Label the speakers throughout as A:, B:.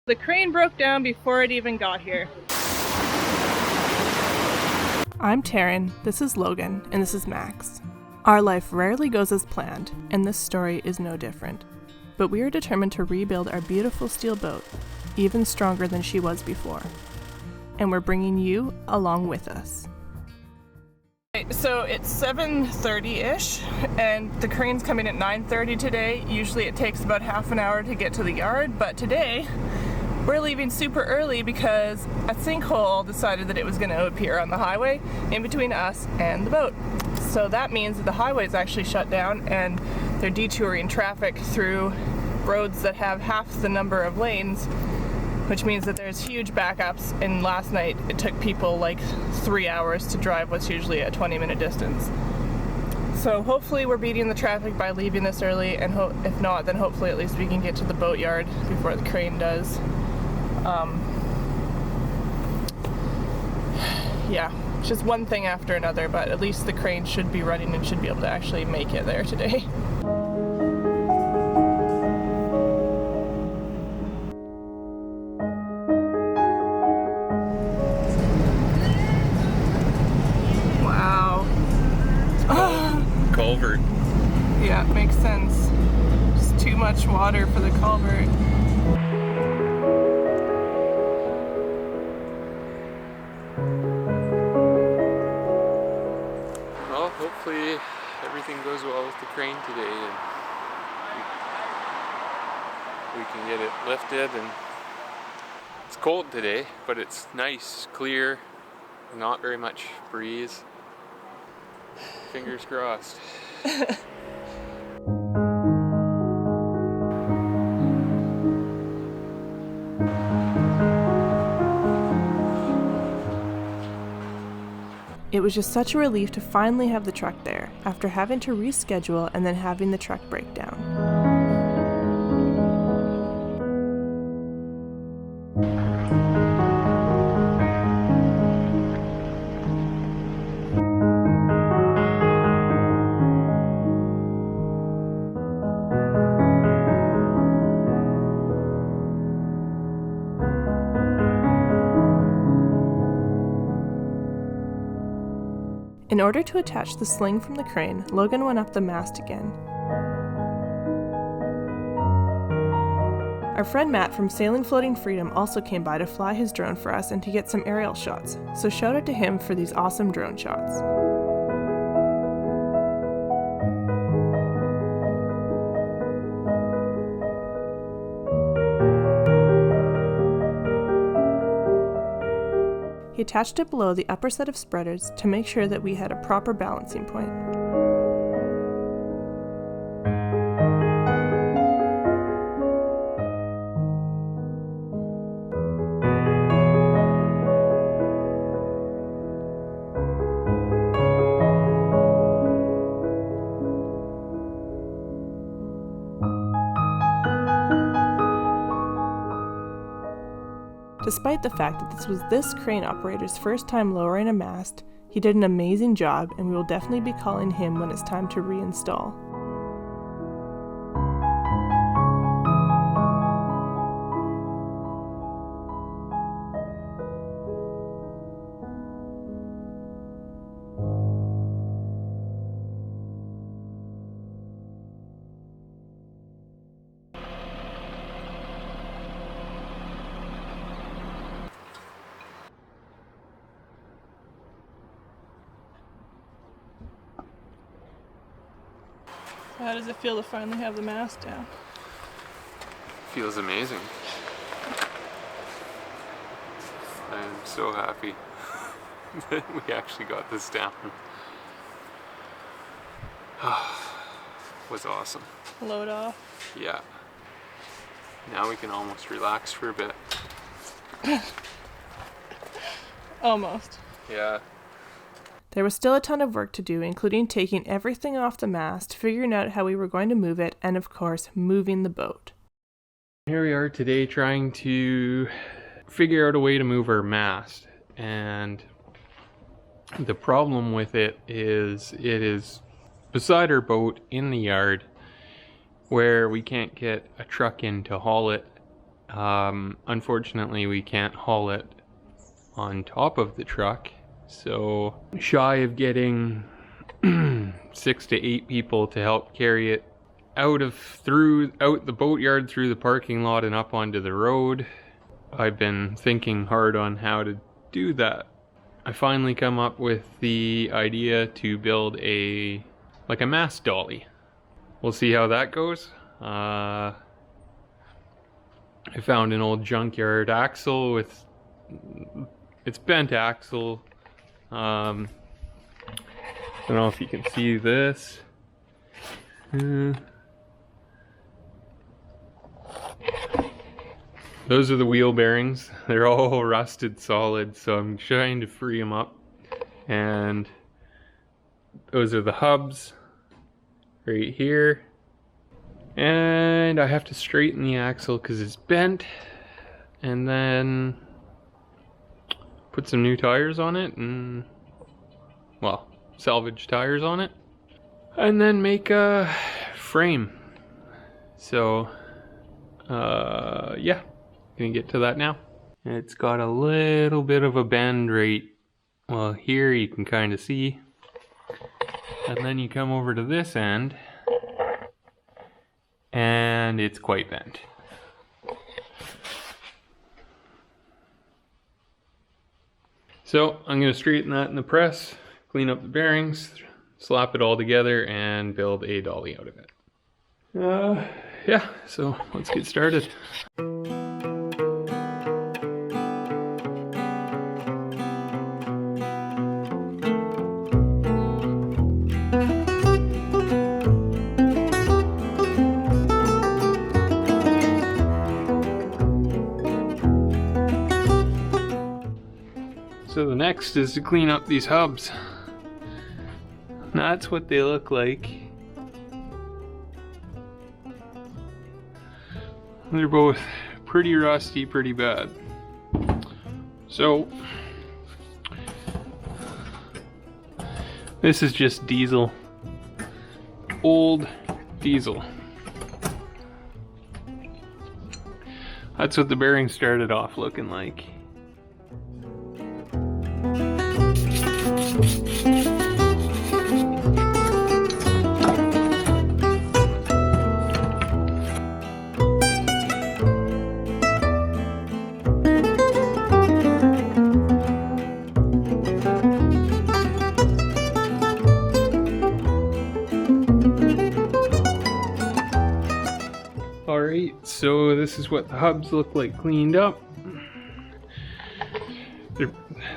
A: The crane broke down before it even got here. I'm Taryn, this is Logan, and this is Max. Our life rarely goes as planned, and this story is no different. But we are determined to rebuild our beautiful steel boat, even stronger than she was before. And we're bringing you along with us. So it's 7:30-ish, and the crane's coming at 9:30 today. Usually it takes about half an hour to get to the yard, but today we're leaving super early because a sinkhole decided that it was going to appear on the highway in between us and the boat. So that means that the highway is actually shut down and they're detouring traffic through roads that have half the number of lanes, which means that there's huge backups. And last night it took people like 3 hours to drive what's usually a 20-minute distance. So hopefully we're beating the traffic by leaving this early, and if not, then hopefully at least we can get to the boatyard before the crane does. Yeah, just one thing after another, but at least the crane should be running and should be able to actually make it there today. Wow.
B: Culvert.
A: Yeah, it makes sense. Just too much water for the culvert.
B: Well, hopefully everything goes well with the crane today and we can get it lifted. And it's cold today, but it's nice, clear, not very much breeze. Fingers crossed.
A: It was just such a relief to finally have the truck there, after having to reschedule and then having the truck break down. In order to attach the sling from the crane, Logan went up the mast again. Our friend Matt from Sailing Floating Freedom also came by to fly his drone for us and to get some aerial shots, so shout out to him for these awesome drone shots. He attached it below the upper set of spreaders to make sure that we had a proper balancing point. Despite the fact that this was this crane operator's first time lowering a mast, he did an amazing job, and we will definitely be calling him when it's time to reinstall. How does it feel to finally have the mast down?
B: Feels amazing. I'm so happy that we actually got this down. Was awesome.
A: Load off.
B: Yeah. Now we can almost relax for a bit.
A: Almost.
B: Yeah.
A: There was still a ton of work to do, including taking everything off the mast, figuring out how we were going to move it, and of course, moving the boat.
B: Here we are today trying to figure out a way to move our mast, and the problem with it is beside our boat in the yard where we can't get a truck in to haul it Unfortunately, we can't haul it on top of the truck, so shy of getting 6 to 8 people to help carry it out the boatyard, through the parking lot, and up onto the road. I've been thinking hard on how to do that. I finally come up with the idea to build a mast dolly. We'll see how that goes. I found an old junkyard axle with its bent axle. I don't know if you can see this. Those are the wheel bearings. They're all rusted solid, so I'm trying to free them up. And those are the hubs right here. And I have to straighten the axle because it's bent, and then put some new tires on it, and, well, salvage tires on it, and then make a frame. So yeah, gonna get to that now. It's got a little bit of a bend right, well, here you can kind of see, and then you come over to this end and it's quite bent. So I'm going to straighten that in the press, clean up the bearings, slap it all together, and build a dolly out of it. Yeah, so let's get started. So the next is to clean up these hubs. That's what they look like. They're both pretty rusty, pretty bad. So this is just diesel. Old diesel. That's what the bearing started off looking like. Alright, so this is what the hubs look like cleaned up.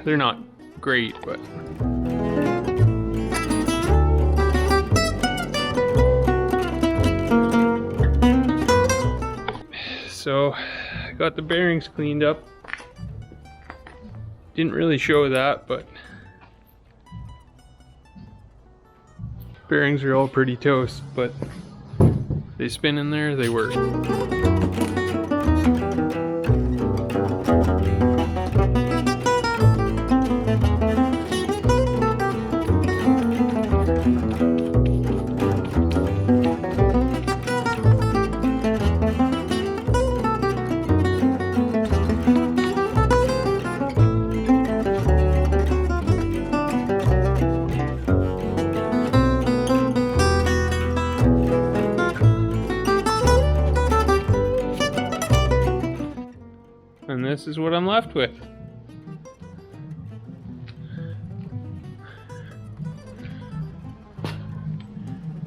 B: They're not great, but so I got the bearings cleaned up. Didn't really show that, but bearings are all pretty toast, but they spin in there, they work. And this is what I'm left with.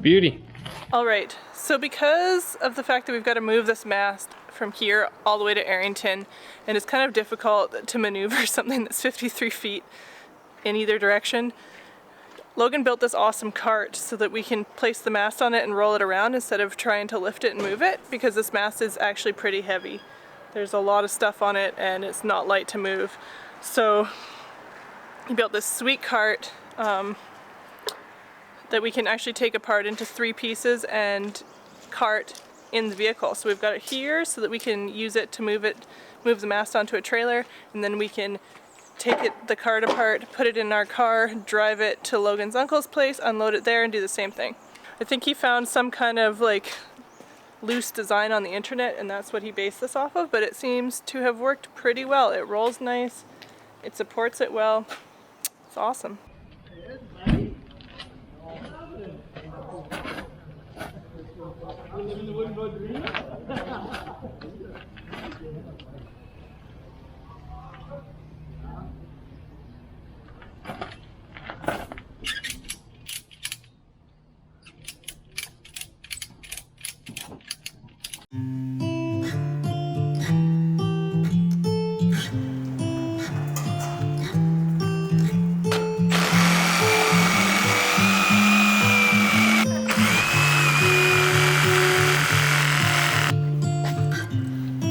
B: Beauty.
A: All right, so because of the fact that we've got to move this mast from here all the way to Arrington, and it's kind of difficult to maneuver something that's 53 feet in either direction, Logan built this awesome cart so that we can place the mast on it and roll it around instead of trying to lift it and move it, because this mast is actually pretty heavy. There's a lot of stuff on it and it's not light to move. So he built this sweet cart that we can actually take apart into 3 pieces and cart in the vehicle. So we've got it here so that we can use it to move the mast onto a trailer, and then we can take the cart apart, put it in our car, drive it to Logan's uncle's place, unload it there, and do the same thing. I think he found some kind of like loose design on the internet, and that's what he based this off of, but it seems to have worked pretty well. It rolls nice, it supports it well. It's awesome.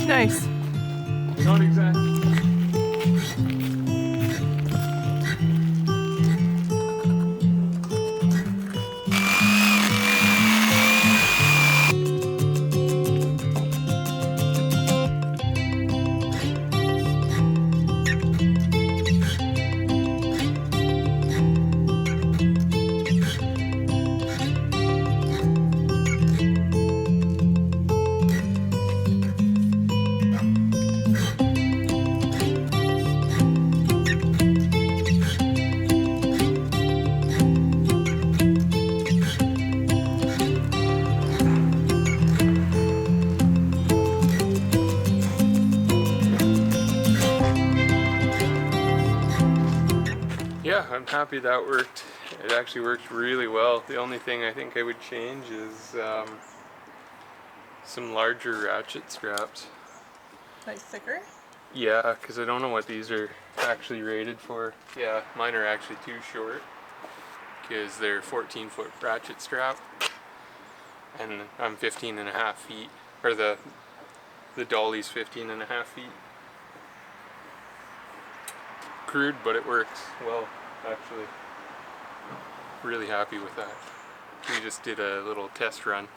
A: Nice.
B: Not exactly. Yeah, I'm happy that worked. It actually worked really well. The only thing I think I would change is some larger ratchet straps.
A: Like thicker?
B: Yeah, because I don't know what these are actually rated for. Yeah, mine are actually too short because they're 14-foot ratchet strap, and I'm 15 and a half feet, or the dolly's 15 and a half feet. Crude, but it works well, actually. Really happy with that. We just did a little test run.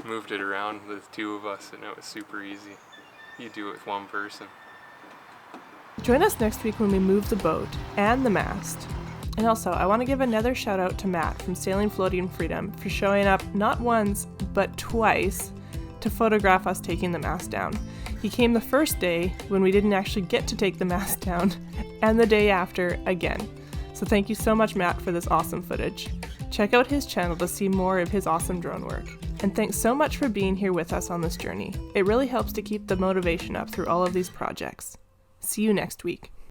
B: Moved it around with two of us, and it was super easy. You do it with one person.
A: Join us next week when we move the boat and the mast. And also, I want to give another shout out to Matt from Sailing Floating Freedom for showing up not once, but twice to photograph us taking the mast down. He came the first day when we didn't actually get to take the mast down, and the day after again. So thank you so much, Matt, for this awesome footage. Check out his channel to see more of his awesome drone work. And thanks so much for being here with us on this journey. It really helps to keep the motivation up through all of these projects. See you next week.